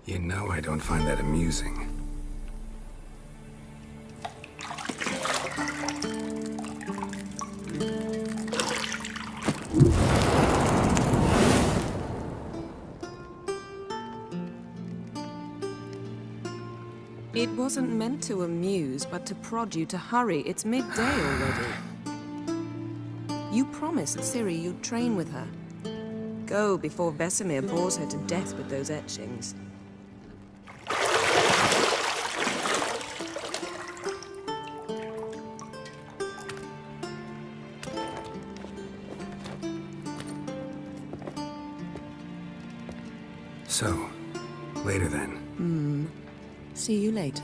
You know I don't find that amusing. It wasn't meant to amuse, but to prod you to hurry. It's midday already. You promised Ciri you'd train with her. Go before Vesemir bores her to death with those etchings. So, later then. See you later.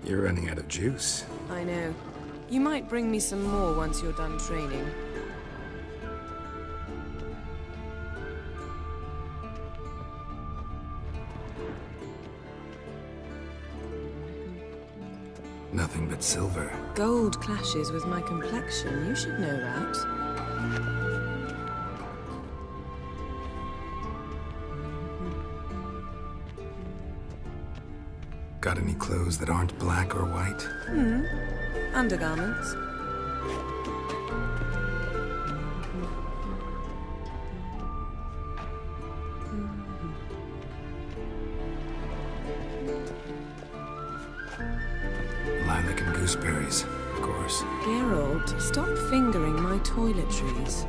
You're running out of juice. I know. You might bring me some more once you're done training. Nothing but silver. Gold clashes with my complexion. You should know that. Got any clothes that aren't black or white? Undergarments. Lilac and gooseberries, of course. Geralt, stop fingering my toiletries.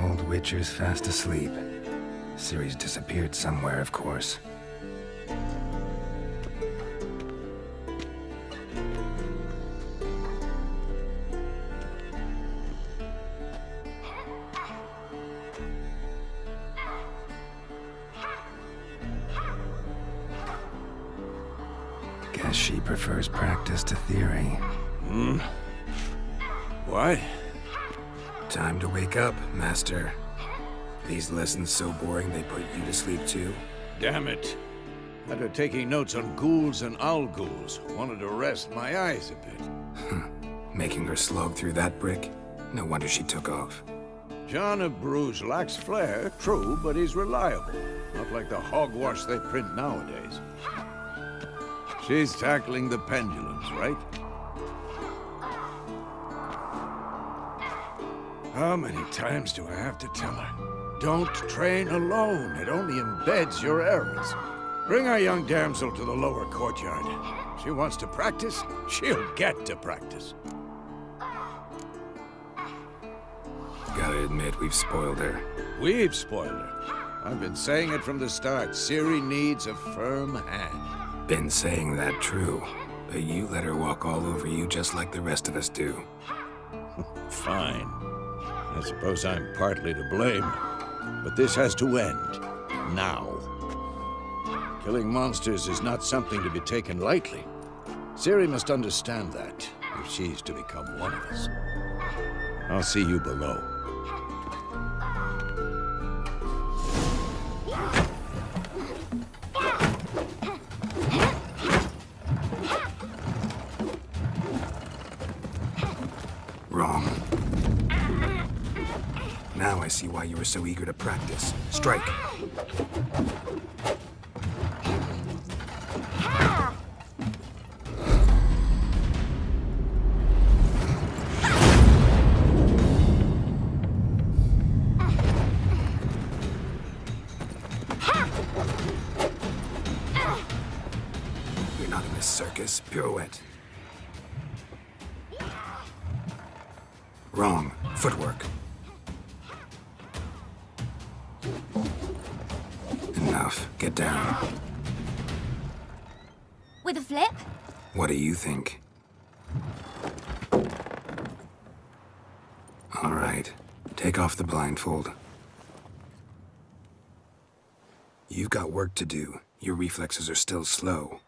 Old Witcher's fast asleep. Ciri's disappeared somewhere, of course. Guess she prefers practice to theory. What? Time to wake up, Master. These lessons so boring they put you to sleep too? Damn it. After taking notes on ghouls and owl ghouls, wanted to rest my eyes a bit. Making her slog through that brick? No wonder she took off. John of Bruges lacks flair, true, but he's reliable. Not like the hogwash they print nowadays. She's tackling the pendulums, right? How many times do I have to tell her? Don't train alone. It only embeds your errors. Bring our young damsel to the lower courtyard. She wants to practice, she'll get to practice. Gotta admit, we've spoiled her. We've spoiled her. I've been saying it from the start. Ciri needs a firm hand. Been saying that true, but you let her walk all over you just like the rest of us do. Fine. I suppose I'm partly to blame, but this has to end. now. Killing monsters is not something to be taken lightly. Ciri must understand that, if she's to become one of us. I'll see you below. Wrong. Now I see why you were so eager to practice. Strike. You're not in this circus. Pirouette. Wrong. Footwork. Enough. Get down. With a flip? What do you think? All right. Take off the blindfold. You've got work to do. Your reflexes are still slow.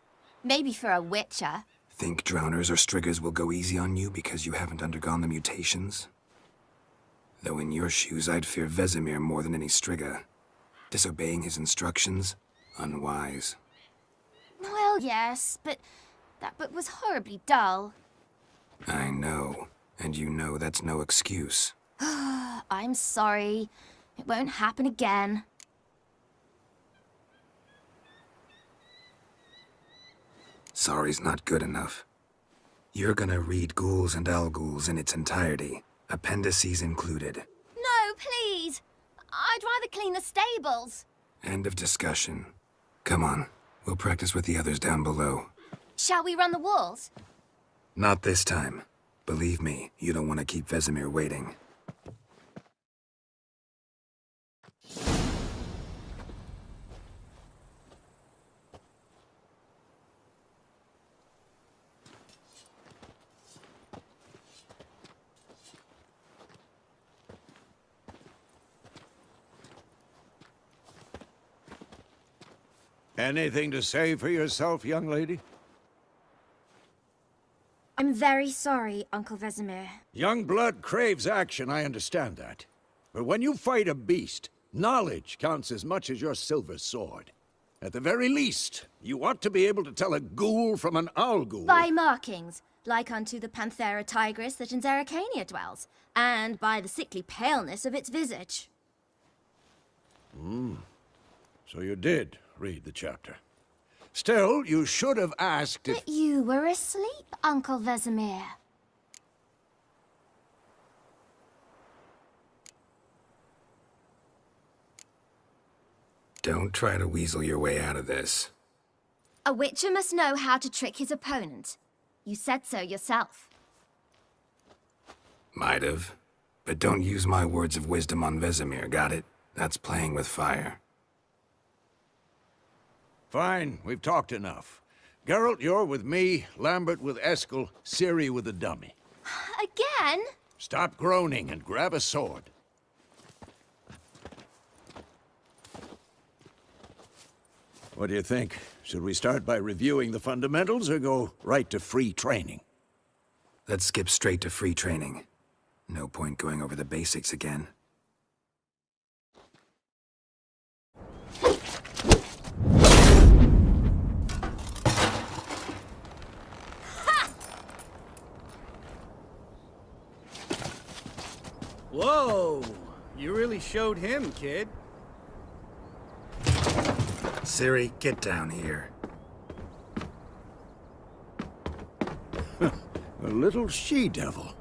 Maybe for a witcher. Think drowners or striggers will go easy on you because you haven't undergone the mutations? Though in your shoes, I'd fear Vesemir more than any strigger. Disobeying his instructions? Unwise. Well, yes, but that book was horribly dull. I know. And you know that's no excuse. I'm sorry. It won't happen again. Sorry's not good enough. You're gonna read Ghouls and Al-Ghouls in its entirety, appendices included. No, please! I'd rather clean the stables. End of discussion. Come on, we'll practice with the others down below. Shall we run the walls? Not this time. Believe me, you don't want to keep Vesemir waiting. Anything to say for yourself, young lady? I'm very sorry, Uncle Vesemir. Young blood craves action, I understand that. But when you fight a beast, knowledge counts as much as your silver sword. At the very least, you ought to be able to tell a ghoul from an Al-Ghul. By markings, like unto the Panthera tigris that in Zerrikania dwells, and by the sickly paleness of its visage. So you did read the chapter. Still, you should have asked if... But you were asleep, Uncle Vesemir. Don't try to weasel your way out of this. A witcher must know how to trick his opponent. You said so yourself. Might have. But don't use my words of wisdom on Vesemir, got it? That's playing with fire. Fine, we've talked enough. Geralt, you're with me, Lambert with Eskel, Ciri with the dummy. Again? Stop groaning and grab a sword. What do you think? Should we start by reviewing the fundamentals or go right to free training? Let's skip straight to free training. No point going over the basics again. Whoa! You really showed him, kid. Ciri, get down here. A little she-devil.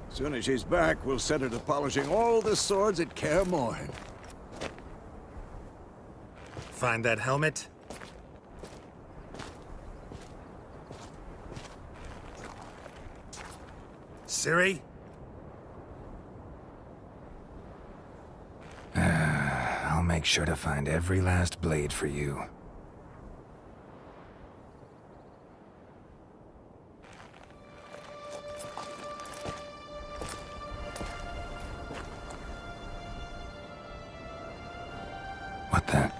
Soon as she's back, we'll set her to polishing all the swords at Kaer Morhen. Find that helmet? Ciri? I'll make sure to find every last blade for you. What the?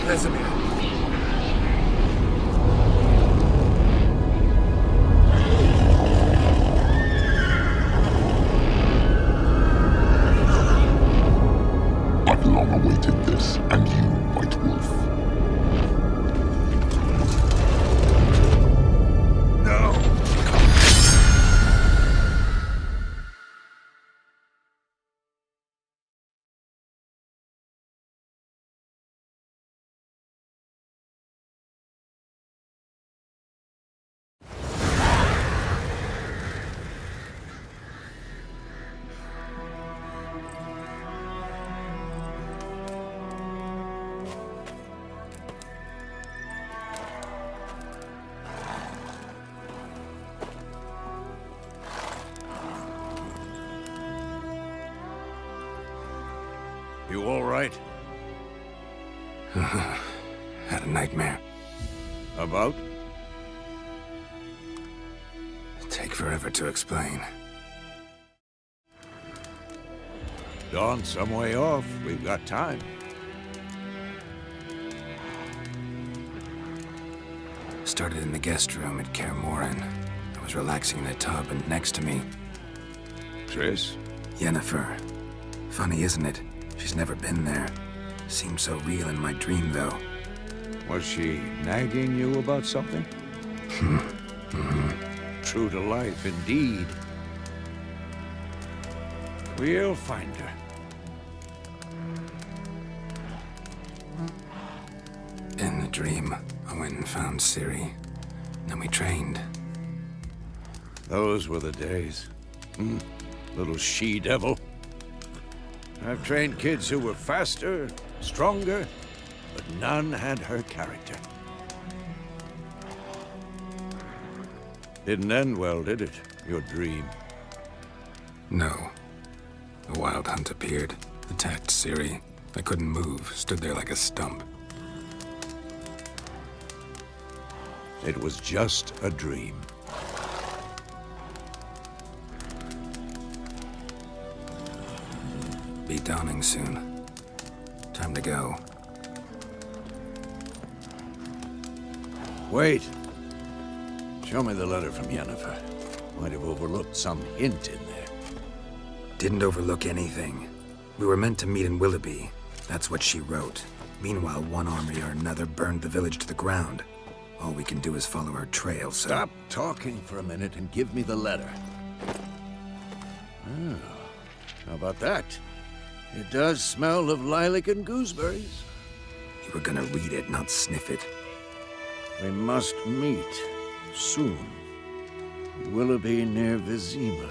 Vesemir. I've long awaited this, and you, White Wolf. No! You all right? Had a nightmare. About? Take forever to explain. Dawn's some way off. We've got time. Started in the guest room at Kaer Morhen. I was relaxing in a tub, and next to me, Triss? Yennefer. Funny, isn't it? She's never been there. Seemed so real in my dream, though. Was she nagging you about something? True to life, indeed. We'll find her. In the dream, I went and found Ciri. Then we trained. Those were the days. Little she-devil. I've trained kids who were faster, stronger, but none had her character. Didn't end well, did it? Your dream? No. The Wild Hunt appeared, attacked Ciri. I couldn't move, stood there like a stump. It was just a dream. Be dawning soon. Time to go. Wait. Show me the letter from Yennefer. Might have overlooked some hint in there. Didn't overlook anything. We were meant to meet in Willoughby. That's what she wrote. Meanwhile, one army or another burned the village to the ground. All we can do is follow her trail, so... Stop talking for a minute and give me the letter. How about that? It does smell of lilac and gooseberries. You were gonna read it, not sniff it. We must meet soon. Willoughby near Vizima.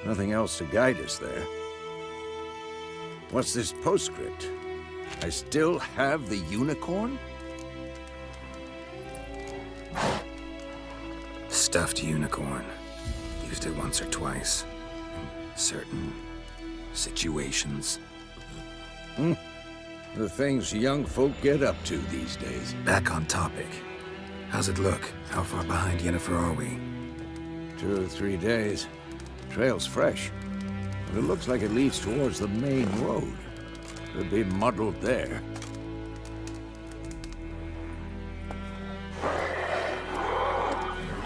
Nothing else to guide us there. What's this postscript? I still have the unicorn? Stuffed unicorn. Used it once or twice. In certain situations. The things young folk get up to these days. Back on topic. How's it look? How far behind Yennefer are we? 2 or 3 days. Trail's fresh. But it looks like it leads towards the main road. Could be muddled there.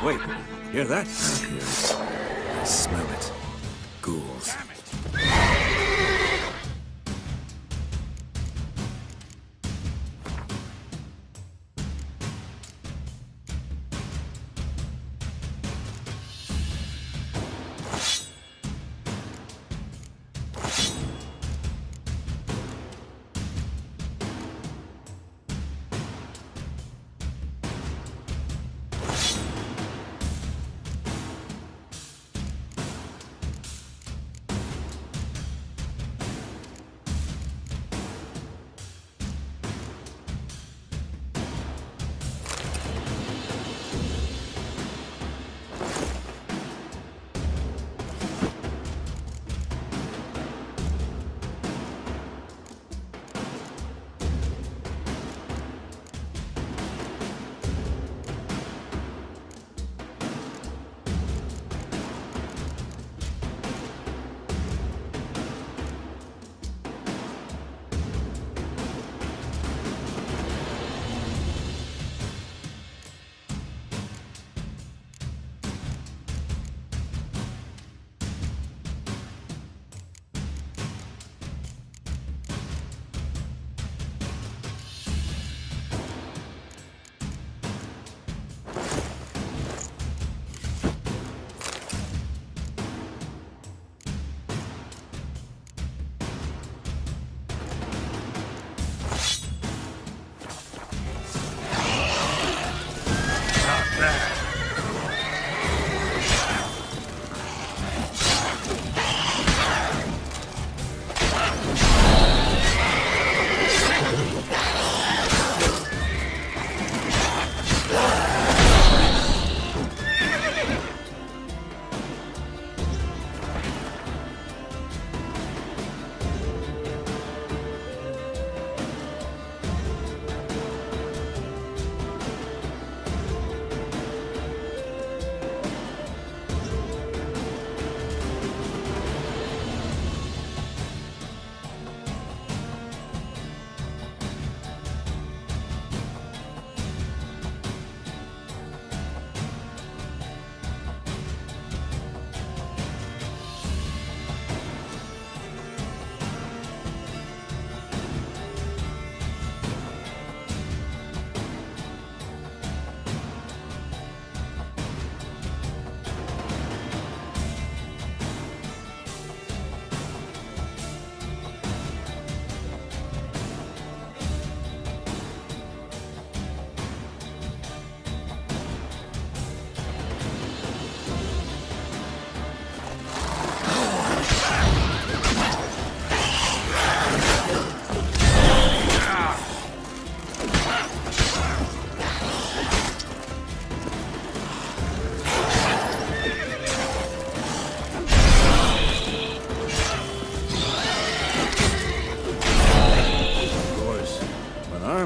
Wait, hear that? I hear it. I smell it. Ghouls.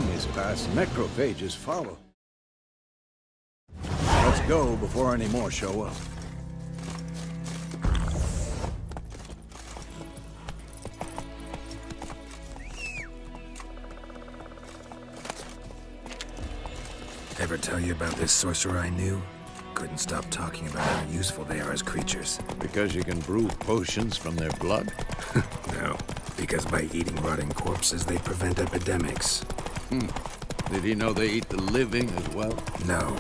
armies pass, necrophages follow. Let's go before any more show up. Ever tell you about this sorcerer I knew? Couldn't stop talking about how useful they are as creatures. Because you can brew potions from their blood? No, because by eating rotting corpses, they prevent epidemics. Did he know they eat the living as well? No,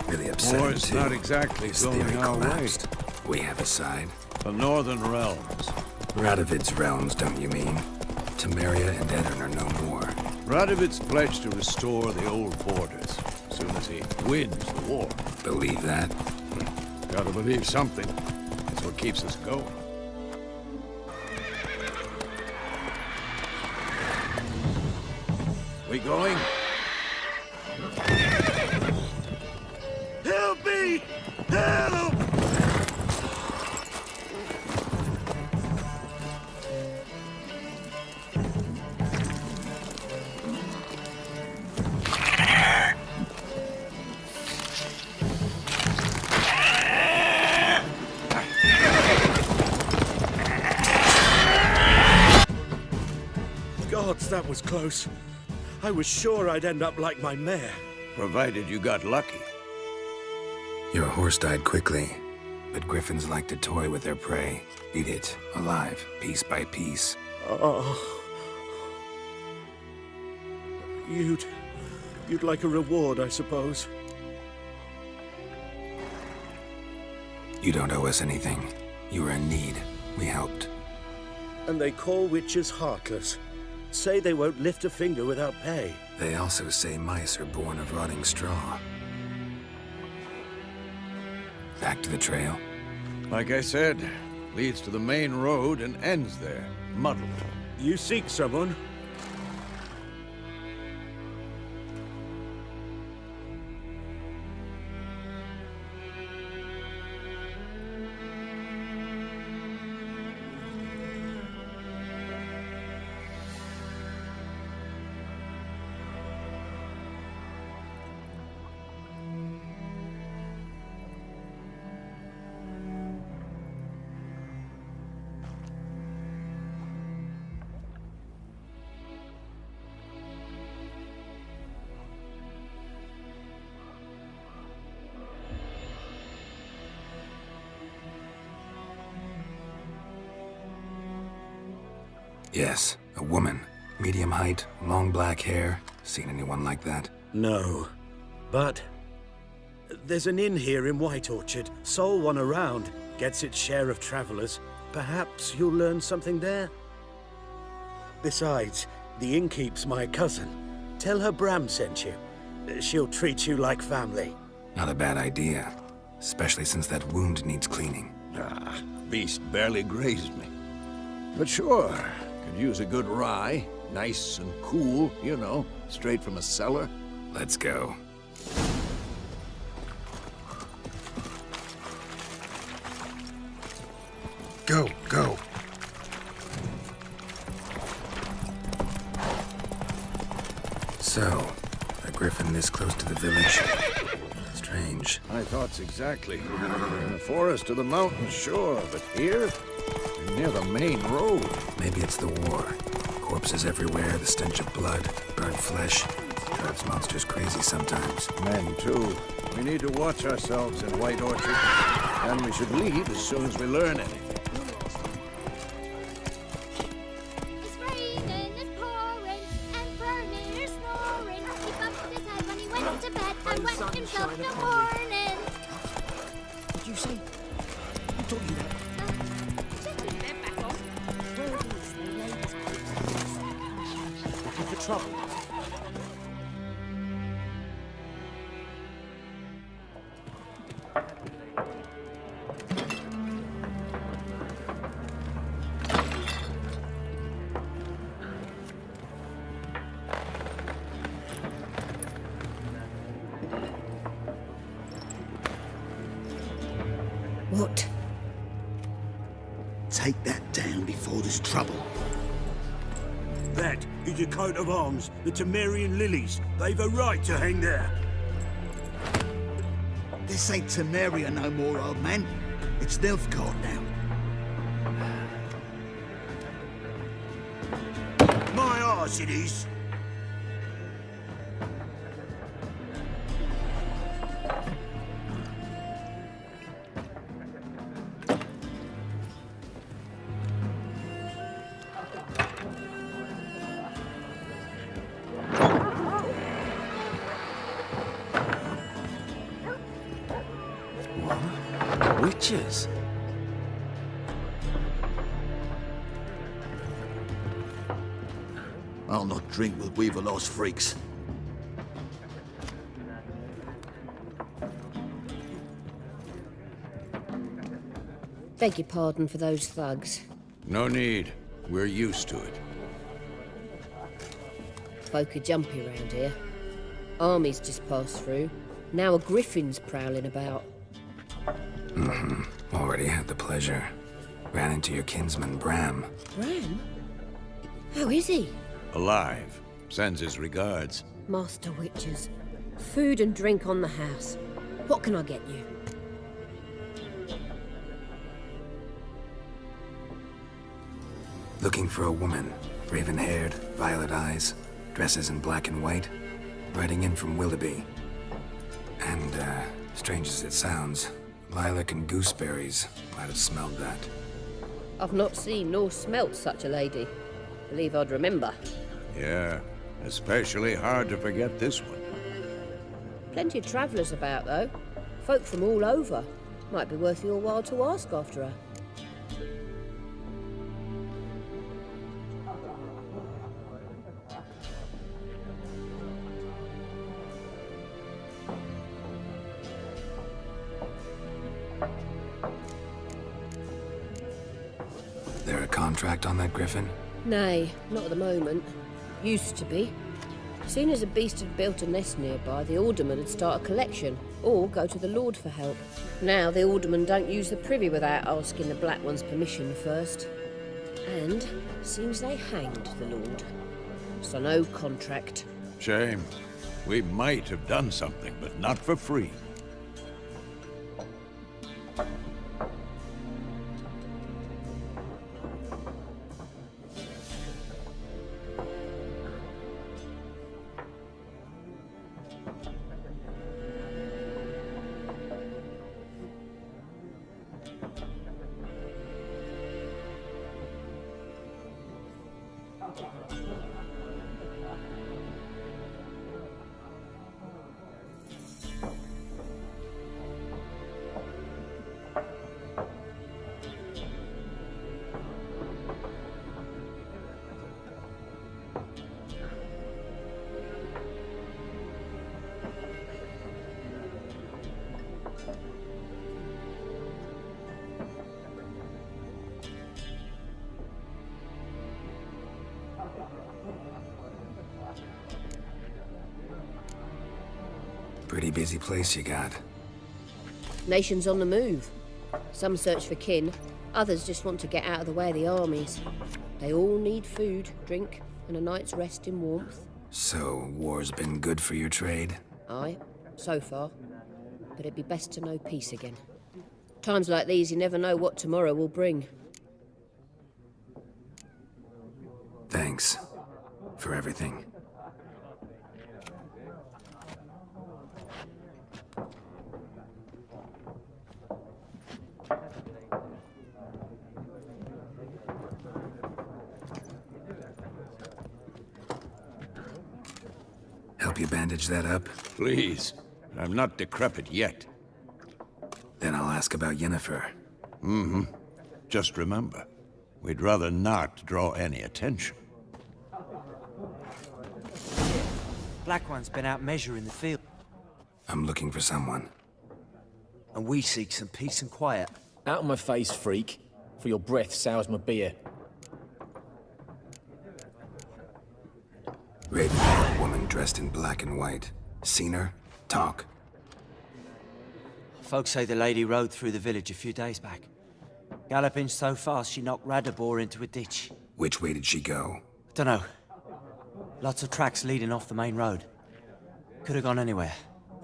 really upsetting War's too. not exactly His going theory our way. collapsed. We have a side. The Northern Realms. Radovid's realms, don't you mean? Temeria and Edirn are no more. Radovid's pledged to restore the old borders as soon as he wins the war. Believe that? Gotta believe something. That's what keeps us going. We going? Help me! Help! Gods, that was close. I was sure I'd end up like my mare. Provided you got lucky. Your horse died quickly, but griffins like to toy with their prey. Eat it, alive, piece by piece. Oh. You'd like a reward, I suppose. You don't owe us anything. You were in need. We helped. And they call witches heartless. Say they won't lift a finger without pay. They also say mice are born of rotting straw. Back to the trail. Like I said, leads to the main road and ends there, muddled. You seek someone? Yes, a woman. Medium height, long black hair. Seen anyone like that? No. But there's an inn here in White Orchard. Sole one around. Gets its share of travelers. Perhaps you'll learn something there? Besides, the innkeep's my cousin. Tell her Bram sent you. She'll treat you like family. Not a bad idea. Especially since that wound needs cleaning. Ah, beast barely grazed me. But sure, could use a good rye. Nice and cool, you know, straight from a cellar. Let's go. Go, go. So, a griffin this close to the village? Strange. My thoughts exactly. In the forest or the mountains, sure, but here? Near the main road. Maybe it's the war. Corpses everywhere, the stench of blood, burnt flesh. Drives monsters crazy sometimes. Men, too. We need to watch ourselves in White Orchard. And we should leave as soon as we learn anything. It's raining, it's pouring, and Bernard is snoring. He bumped his head when he went to bed and wet himself in the morning. Did you say? Who told you that? Looking for trouble. What? Take that down before there's trouble. That is a coat of arms, the Temerian lilies. They've a right to hang there. This ain't Temeria no more, old man. It's Nilfgaard now. My arse it is. Witches? I'll not drink with Weaverlost freaks. Beg your pardon for those thugs. No need. We're used to it. Folk are jumpy around here. Armies just passed through. Now a griffin's prowling about. Already had the pleasure. Ran into your kinsman, Bram. Bram? How is he? Alive. Sends his regards. Master Witches. Food and drink on the house. What can I get you? Looking for a woman. Raven-haired, violet eyes, dresses in black and white. Riding in from Willoughby. And, strange as it sounds, lilac and gooseberries might have smelled that. I've not seen nor smelt such a lady. Believe I'd remember. Yeah, especially hard to forget this one. Plenty of travellers about, though. Folk from all over. Might be worth your while to ask after her. There a contract on that griffin? Nay, not at the moment. Used to be. Soon as a beast had built a nest nearby, the alderman would start a collection, or go to the Lord for help. Now the aldermen don't use the privy without asking the Black One's permission first. And seems they hanged the Lord. So no contract. Shame. We might have done something, but not for free. Pretty busy place you got. Nations on the move. Some search for kin, others just want to get out of the way of the armies. They all need food, drink, and a night's rest in warmth. So, war's been good for your trade? Aye, so far. But it'd be best to know peace again. Times like these, you never know what tomorrow will bring. Thanks. For everything. Help you bandage that up? Please. I'm not decrepit yet. Then I'll ask about Yennefer. Just remember, we'd rather not draw any attention. Black One's been out measuring the field, I'm looking for someone. and we seek some peace and quiet. Out of my face, freak, for your breath sours my beer. Raven, woman dressed in black and white. Seen her? Talk. Folks say the lady rode through the village a few days back. Galloping so fast she knocked Radabor into a ditch. Which way did she go? Dunno. Lots of tracks leading off the main road. Could have gone anywhere.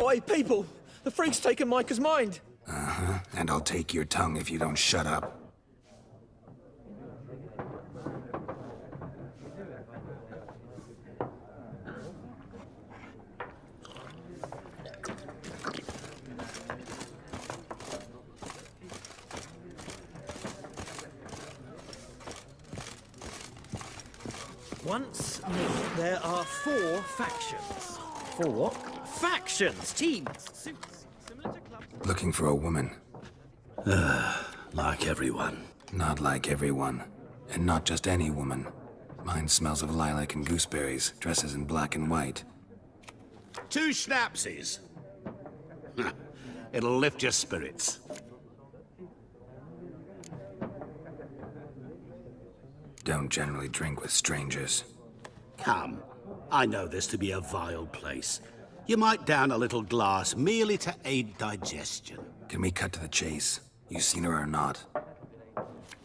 Oi, people! The freak's taken Micah's mind! Uh-huh. And I'll take your tongue if you don't shut up. Once, Nick, there are 4 factions. 4 what? Factions, teams, suits, similar to clubs. Looking for a woman. Like everyone. Not like everyone. And not just any woman. Mine smells of lilac and gooseberries, dresses in black and white. 2 schnapsies. It'll lift your spirits. Don't generally drink with strangers. Come, I know this to be a vile place. You might down a little glass merely to aid digestion. Can we cut to the chase? You seen her or not?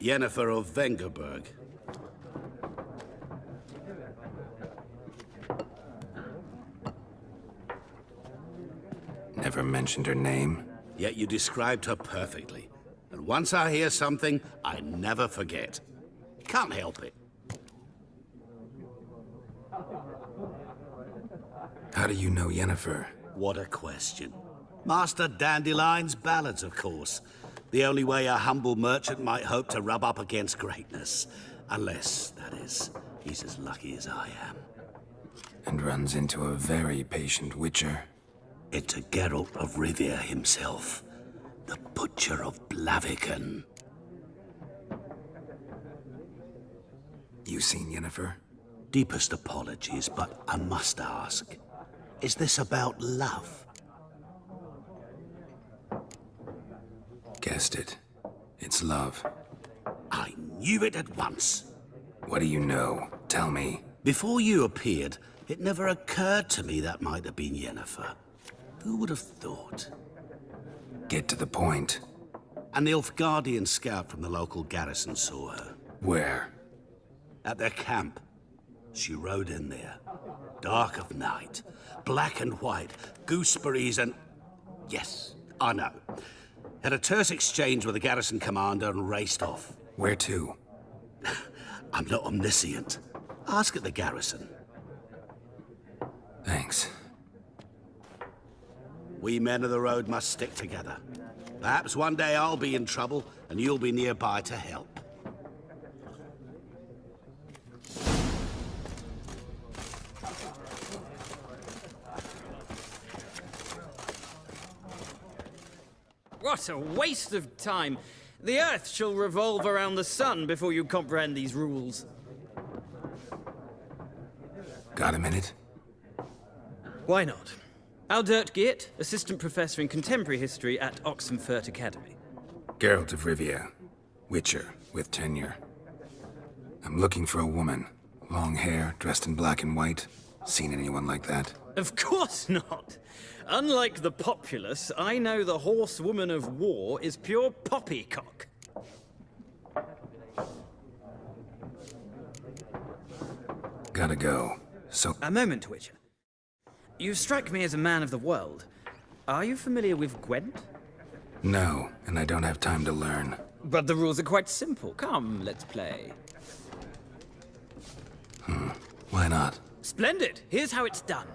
Yennefer of Vengerberg. Never mentioned her name. Yet you described her perfectly. And once I hear something, I never forget. Can't help it. How do you know Yennefer? What a question. Master Dandelion's ballads, of course. The only way a humble merchant might hope to rub up against greatness. Unless, that is, he's as lucky as I am. And runs into a very patient witcher. Into Geralt of Rivia himself. The Butcher of Blaviken. You seen Yennefer? Deepest apologies, but I must ask. Is this about love? Guessed it. It's love. I knew it at once. What do you know? Tell me. Before you appeared, it never occurred to me that might have been Yennefer. Who would have thought? Get to the point. An Nilfgaardian scout from the local garrison saw her. Where? At their camp. She rode in there. Dark of night. Black and white. Gooseberries and... Yes, I know. Had a terse exchange with the garrison commander and raced off. Where to? I'm not omniscient. Ask at the garrison. Thanks. We men of the road must stick together. Perhaps one day I'll be in trouble and you'll be nearby to help. What a waste of time. The Earth shall revolve around the sun before you comprehend these rules. Got a minute? Why not? Aldert Geert, Assistant Professor in Contemporary History at Oxenfurt Academy. Geralt of Rivia. Witcher, with tenure. I'm looking for a woman. Long hair, dressed in black and white. Seen anyone like that? Of course not. Unlike the populace, I know the horsewoman of war is pure poppycock. Gotta go. So... A moment, Witcher. You strike me as a man of the world. Are you familiar with Gwent? No, and I don't have time to learn. But the rules are quite simple. Come, let's play. Why not? Splendid. Here's how it's done.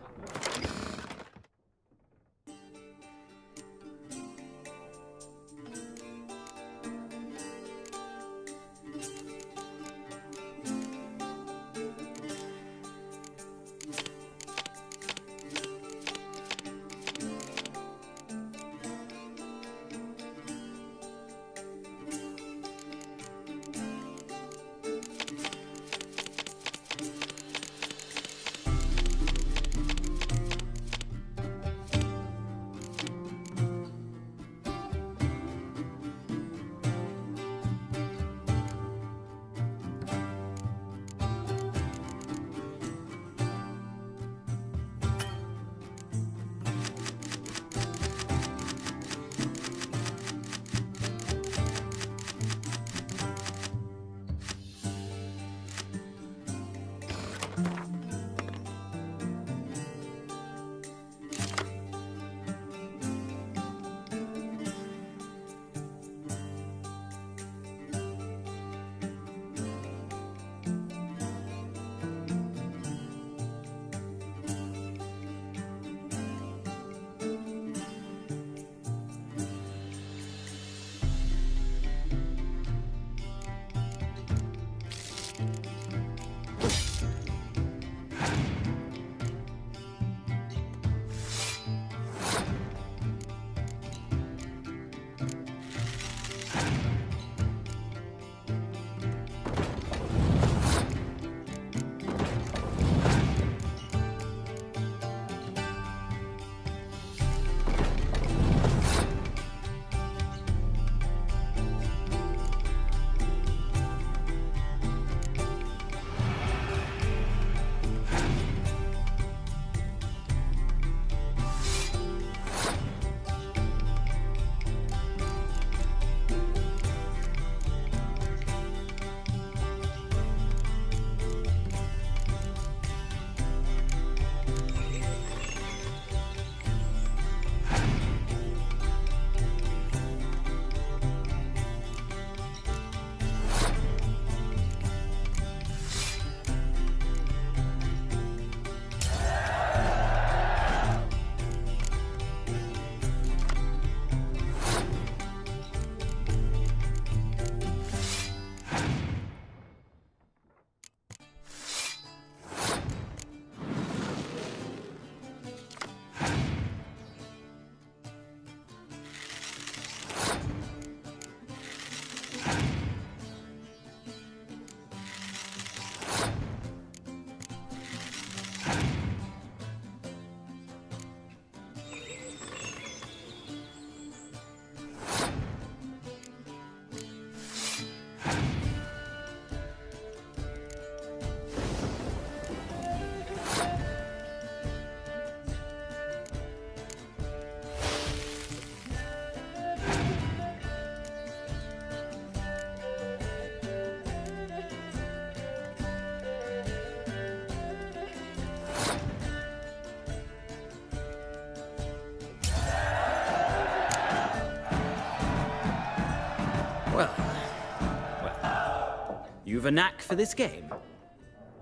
you've a knack for this game.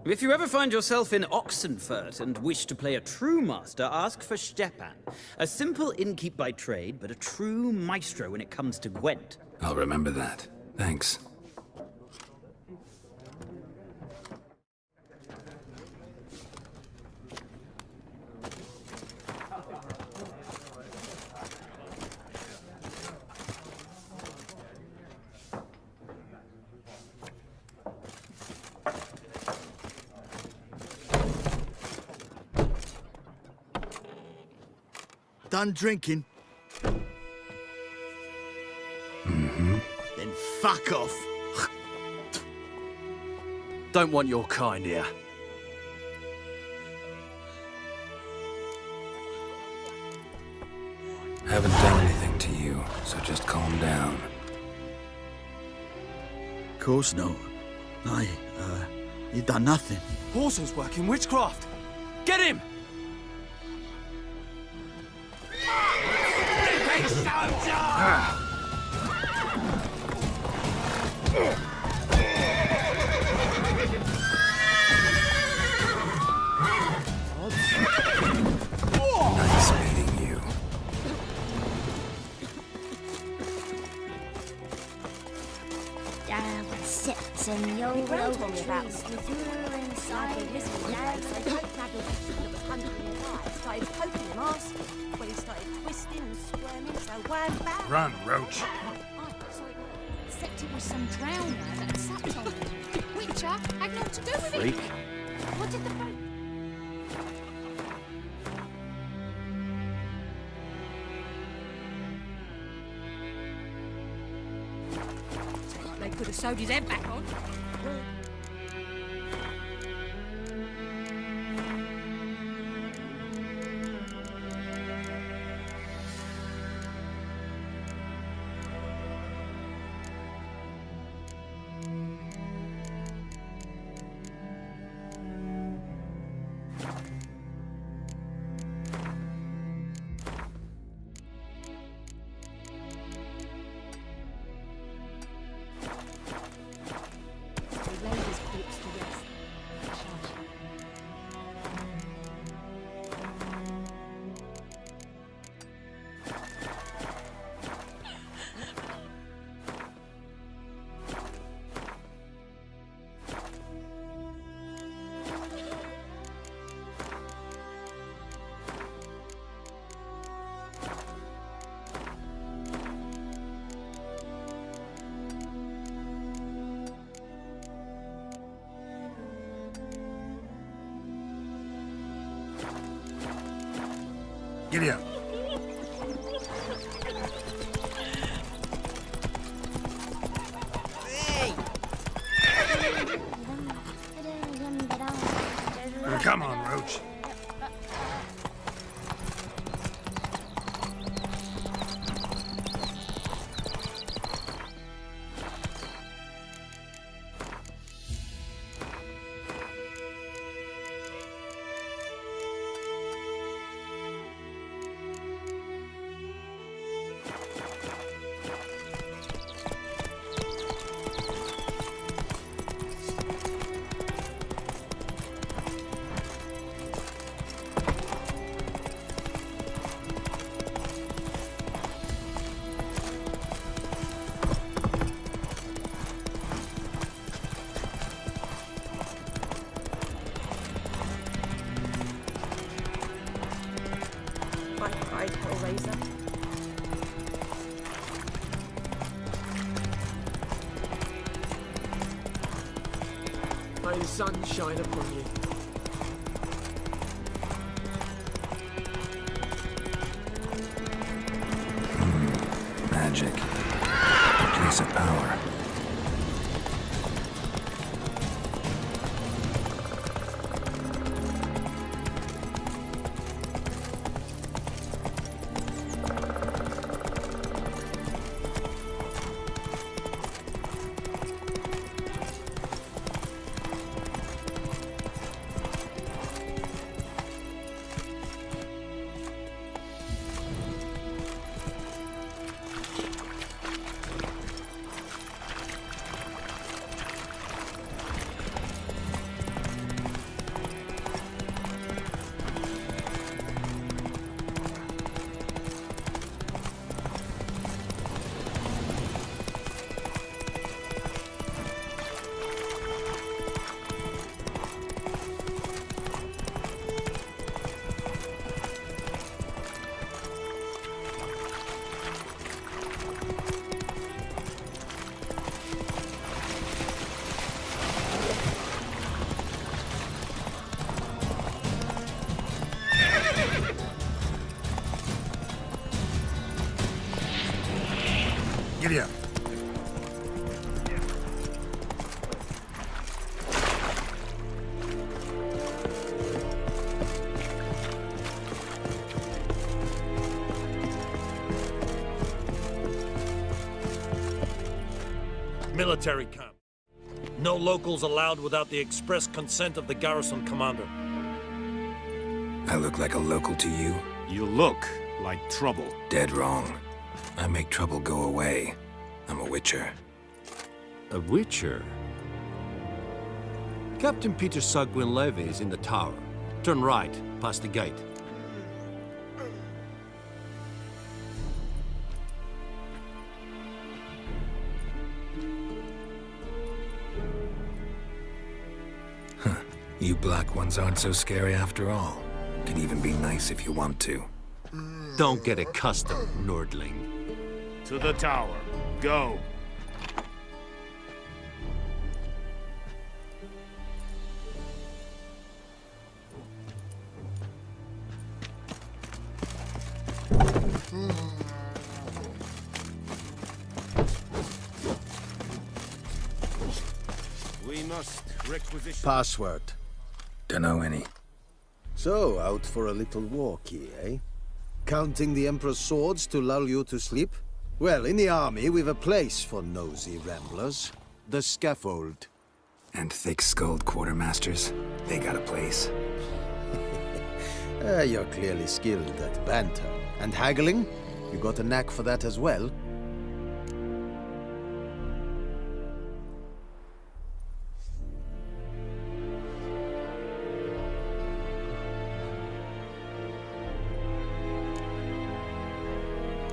If you ever find yourself in Oxenfurt and wish to play a true master, ask for Stepan. A simple innkeep by trade, but a true maestro when it comes to Gwent. I'll remember that. Thanks. Done drinking? Mm-hmm. Then fuck off. Don't want your kind here. Haven't done anything to you, so just calm down. Course no. You done nothing. Horsel's working witchcraft. Get him! Nice meeting you. Sits and YOLO trees with you inside his land. Started poking him arse when he started twisting and squirming, so wham bam. Run, Roach. Except it was some drowner that sat on him. Witcher had naught to do with it. Freak. What did the They could have sewed his head back on. Giddy up. Come on, Roach. May the sun shine upon you. Magic. A place of power. Giddy up. Military camp. No locals allowed without the express consent of the garrison commander. I look like a local to you? You look like trouble. Dead wrong. I make trouble go away. I'm a witcher. A witcher? Captain Peter Sagwin Levy is in the tower. Turn right, past the gate. You black ones aren't so scary after all. Can even be nice if you want to. Don't get accustomed, Nordling. To the tower. Go. We must requisition... Password. Dunno any. So, out for a little walkie, eh? Counting the Emperor's swords to lull you to sleep? Well, in the army, we've a place for nosy ramblers. The scaffold. And thick-skulled quartermasters. They got a place. You're clearly skilled at banter. And haggling? You got a knack for that as well?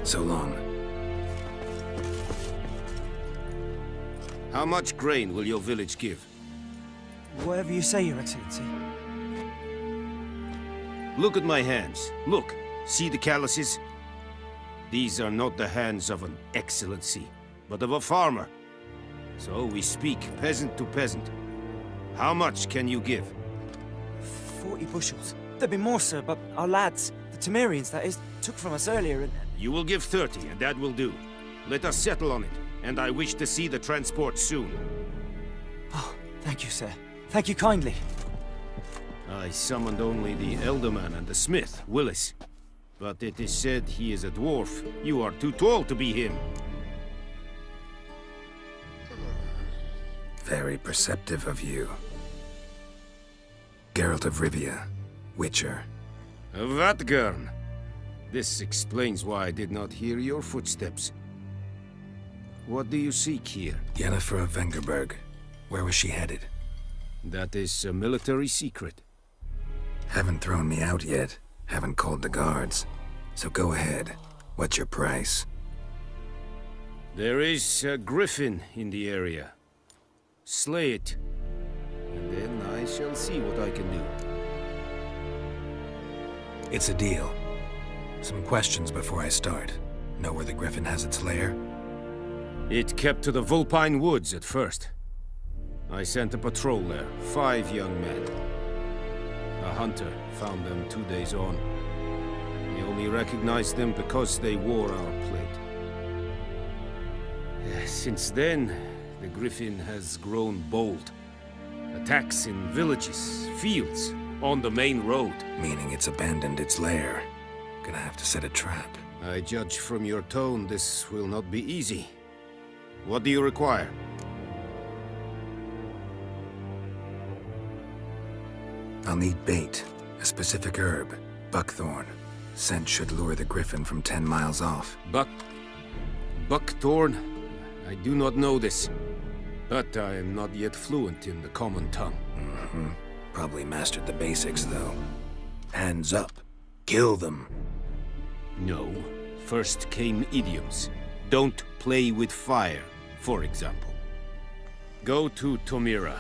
So long. How much grain will your village give? Whatever you say, Your Excellency. Look at my hands. Look. See the calluses? These are not the hands of an excellency, but of a farmer. So we speak peasant to peasant. How much can you give? 40 bushels. There'd be more, sir, but our lads, the Temerians, that is, took from us earlier and... You will give 30, and that will do. Let us settle on it, and I wish to see the transport soon. Oh, thank you, sir. Thank you kindly. I summoned only the Elderman and the smith, Willis. But it is said he is a dwarf. You are too tall to be him. Very perceptive of you. Geralt of Rivia, Witcher. Vatgern. This explains why I did not hear your footsteps. What do you seek here? Yennefer of Vengerberg. Where was she headed? That is a military secret. Haven't thrown me out yet. Haven't called the guards. So go ahead. What's your price? There is a griffin in the area. Slay it. And then I shall see what I can do. It's a deal. Some questions before I start. Know where the griffin has its lair? It kept to the Vulpine Woods at first. I sent a patrol there, 5 young men. A hunter found them 2 days on. He only recognized them because they wore our plate. Since then, the griffin has grown bold. Attacks in villages, fields, on the main road. Meaning it's abandoned its lair. Gonna have to set a trap. I judge from your tone this will not be easy. What do you require? I'll need bait, a specific herb, buckthorn. Scent should lure the griffin from 10 miles off. Buckthorn? I do not know this. But I am not yet fluent in the common tongue. Mm-hmm. Probably mastered the basics, though. Hands up. Kill them. No. First came idioms. Don't play with fire, for example. Go to Tomira,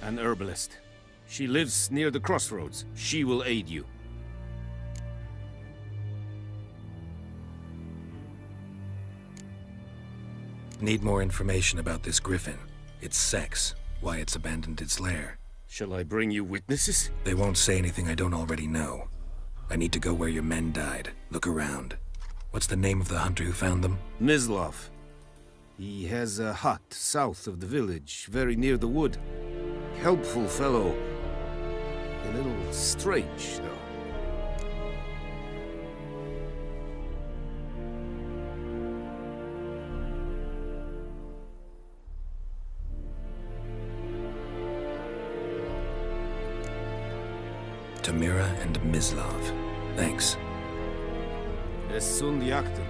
an herbalist. She lives near the crossroads. She will aid you. Need more information about this griffin. Its sex, why it's abandoned its lair. Shall I bring you witnesses? They won't say anything I don't already know. I need to go where your men died. Look around. What's the name of the hunter who found them? Mislav. He has a hut south of the village, very near the wood. Helpful fellow. A little strange, though. Tamira and Mislav. Thanks. Es sunt jakten.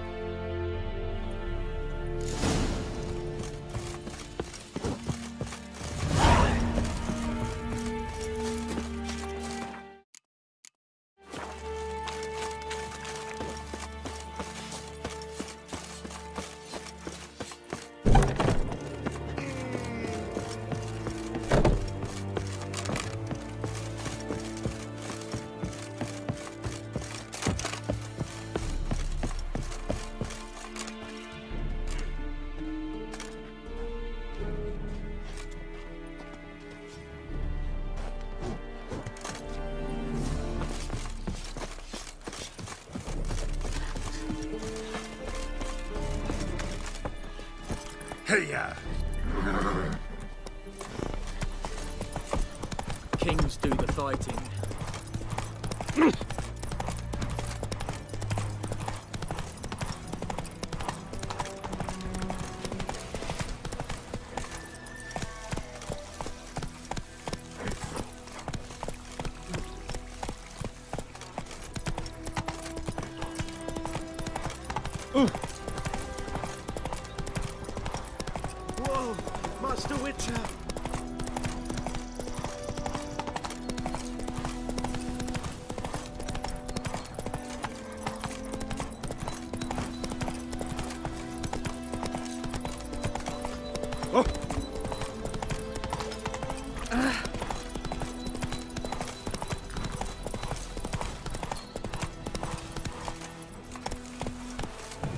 Hey-ya! Kings do the fighting. Whoa, Master Witcher! Oh!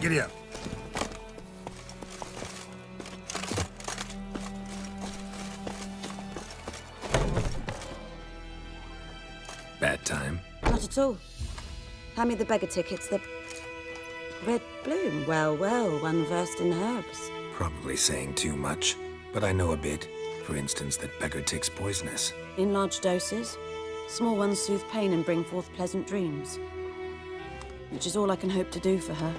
Giddy up. Bad time. Not at all. Hand me the beggar tickets, the red bloom. Well, well, one versed in herbs. Probably saying too much, but I know a bit. For instance, that beggar tick's poisonous. In large doses. Small ones soothe pain and bring forth pleasant dreams. Which is all I can hope to do for her.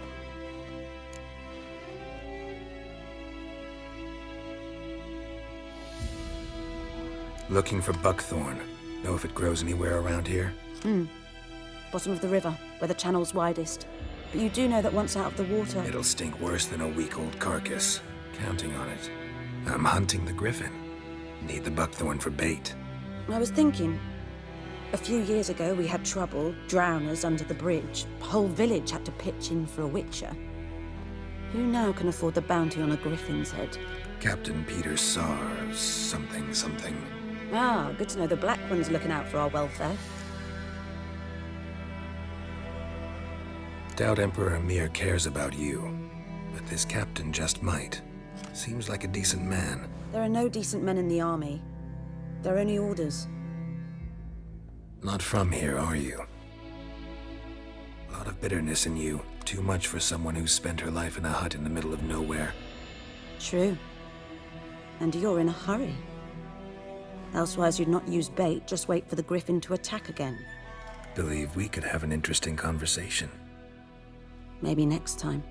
Looking for buckthorn. Know if it grows anywhere around here? Bottom of the river, where the channel's widest. But you do know that once out of the water... It'll stink worse than a week-old carcass. Counting on it. I'm hunting the griffin. Need the buckthorn for bait. I was thinking... A few years ago, we had trouble, drowners under the bridge. The whole village had to pitch in for a witcher. Who now can afford the bounty on a griffin's head? Captain Peter Sars, something. Ah, good to know the Black One's looking out for our welfare. Doubt Emperor Emir cares about you, but this captain just might. Seems like a decent man. There are no decent men in the army. They're only orders. Not from here, are you? A lot of bitterness in you. Too much for someone who's spent her life in a hut in the middle of nowhere. True. And you're in a hurry. Elsewise you'd not use bait, just wait for the griffin to attack again. Believe we could have an interesting conversation. Maybe next time.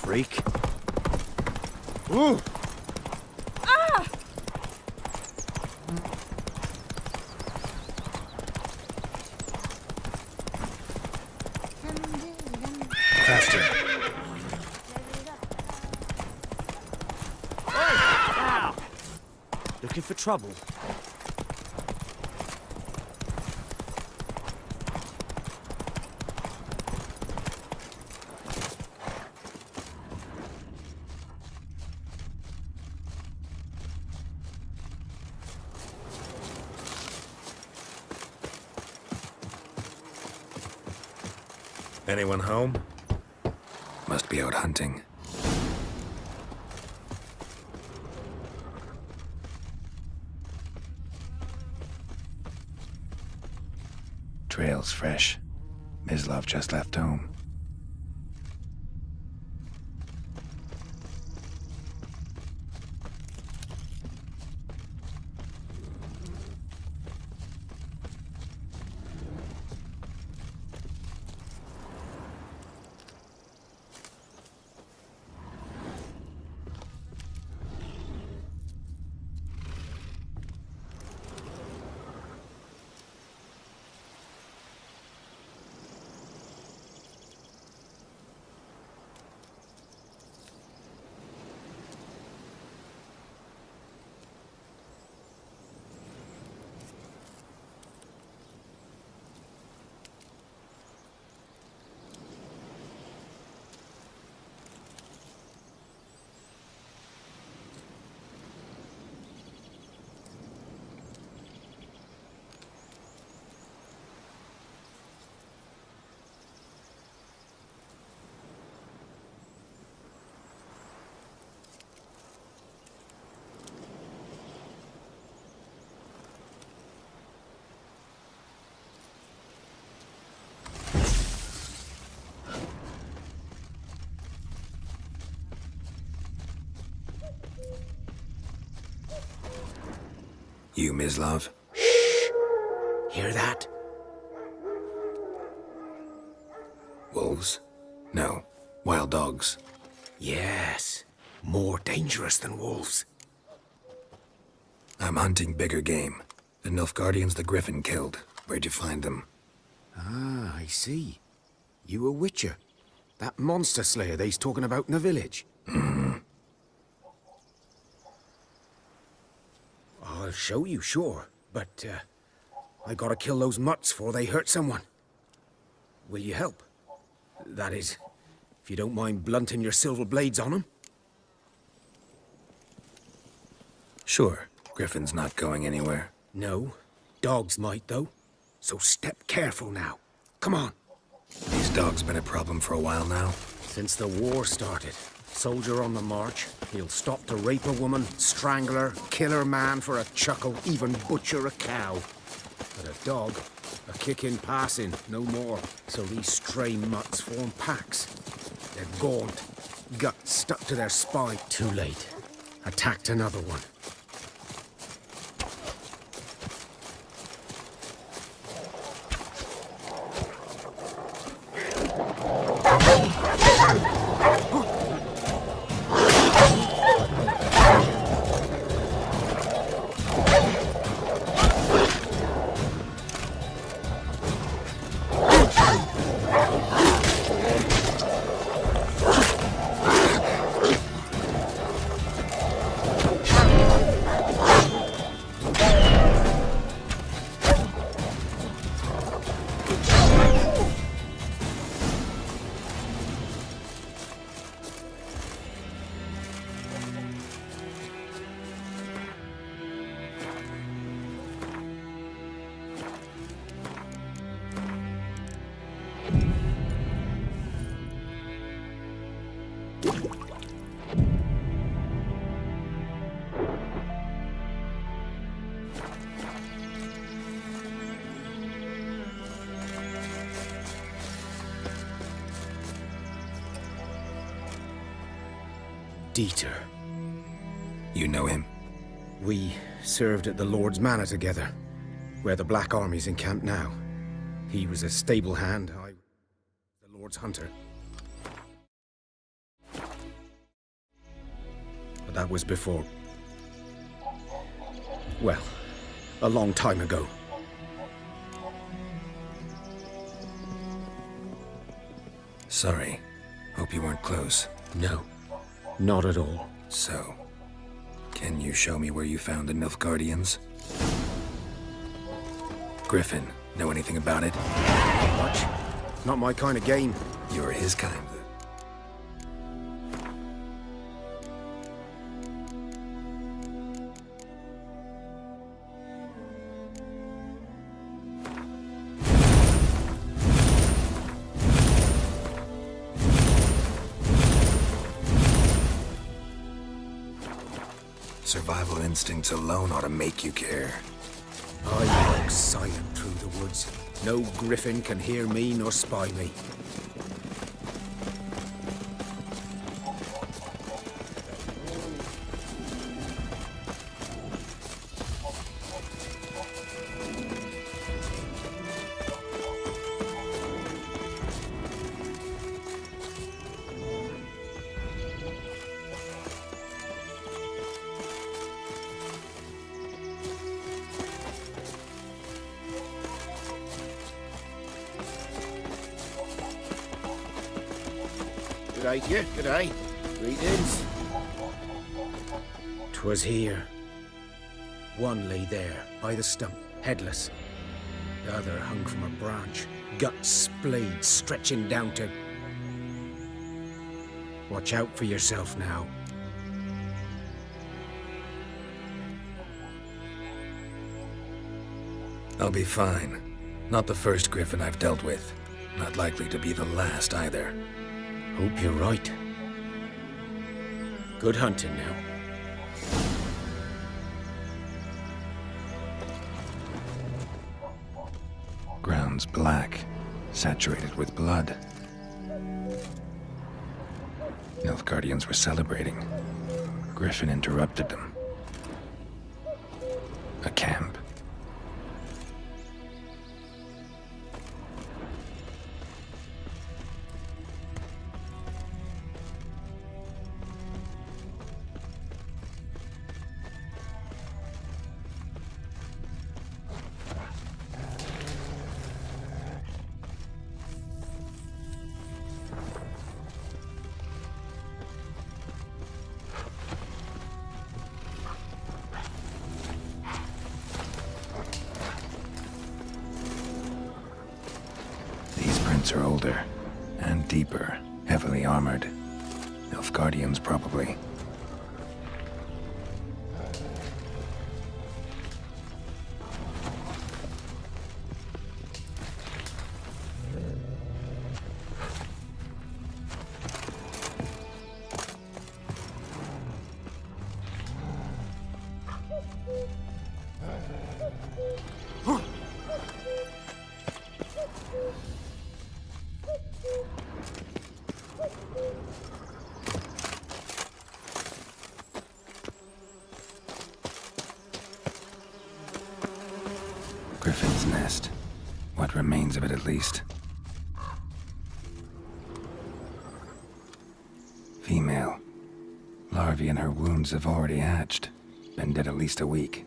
freak. Ooh! Ah! Faster. Looking for trouble? Anyone home? Must be out hunting. Trail's fresh. Mislav just left home. You, Mislav? Hear that? Wolves? No. Wild dogs. Yes. More dangerous than wolves. I'm hunting bigger game. The Nilfgaardians the Griffin killed. Where'd you find them? Ah, I see. You a witcher. That monster slayer they's talking about in the village. I'll show you, sure. But, I gotta kill those mutts before they hurt someone. Will you help? That is, if you don't mind blunting your silver blades on them. Sure. Griffin's not going anywhere. No. Dogs might, though. So step careful now. Come on. These dogs been a problem for a while now? Since the war started. Soldier on the march. He'll stop to rape a woman, strangle her, kill her man for a chuckle, even butcher a cow. But a dog, a kick in passing, no more. So these stray mutts form packs. They're gaunt, guts stuck to their spine. Too late. Attacked another one. Dieter. You know him? We served at the Lord's Manor together, where the Black Army's encamped now. He was a stable hand, I the Lord's hunter. But that was before... well, a long time ago. Sorry. Hope you weren't close. No, not at all. So, can you show me where you found the Nilfgaardians? Griffin, know anything about it? Not much. Not my kind of game. You're his kind. Survival instincts alone ought to make you care. I walk silent through the woods. No griffin can hear me nor spy me. G'day to you, g'day. Greetings. 'Twas here. One lay there, by the stump, headless. The other hung from a branch, guts splayed, stretching down to... Watch out for yourself now. I'll be fine. Not the first griffin I've dealt with. Not likely to be the last either. Hope you're right. Good hunting now. Ground's black, saturated with blood. Nilfgaardians were celebrating. Griffin interrupted them. A camp. Are older and deeper, heavily armored. Nilfgaardians, probably. Griffin's nest. What remains of it, at least. Female. Larvae in her wounds have already hatched. Been dead at least a week.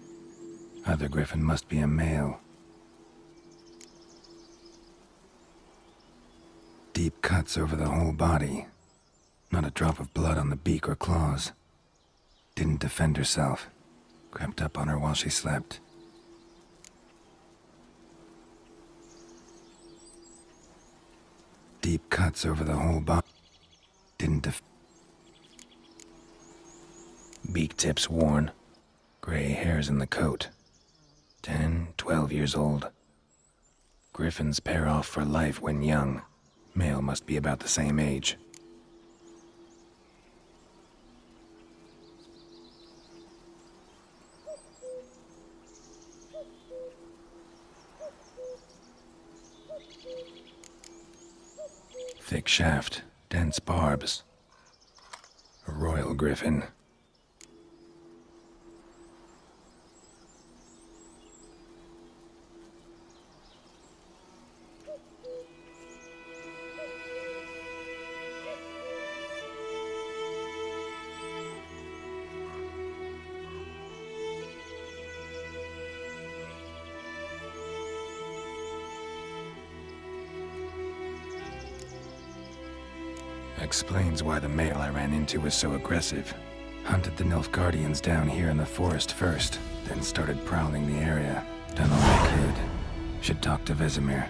Other griffin must be a male. Deep cuts over the whole body. Not a drop of blood on the beak or claws. Didn't defend herself. Crept up on her while she slept. Deep cuts over the whole body. Didn't Beak tips worn. Gray hairs in the coat. 10, 12 years old. Griffins pair off for life when young. Male must be about the same age. Thick shaft, dense barbs. A royal griffin. Explains why the male I ran into was so aggressive. Hunted the Nilfgaardians down here in the forest first, then started prowling the area. Done all I could. Should talk to Vesemir.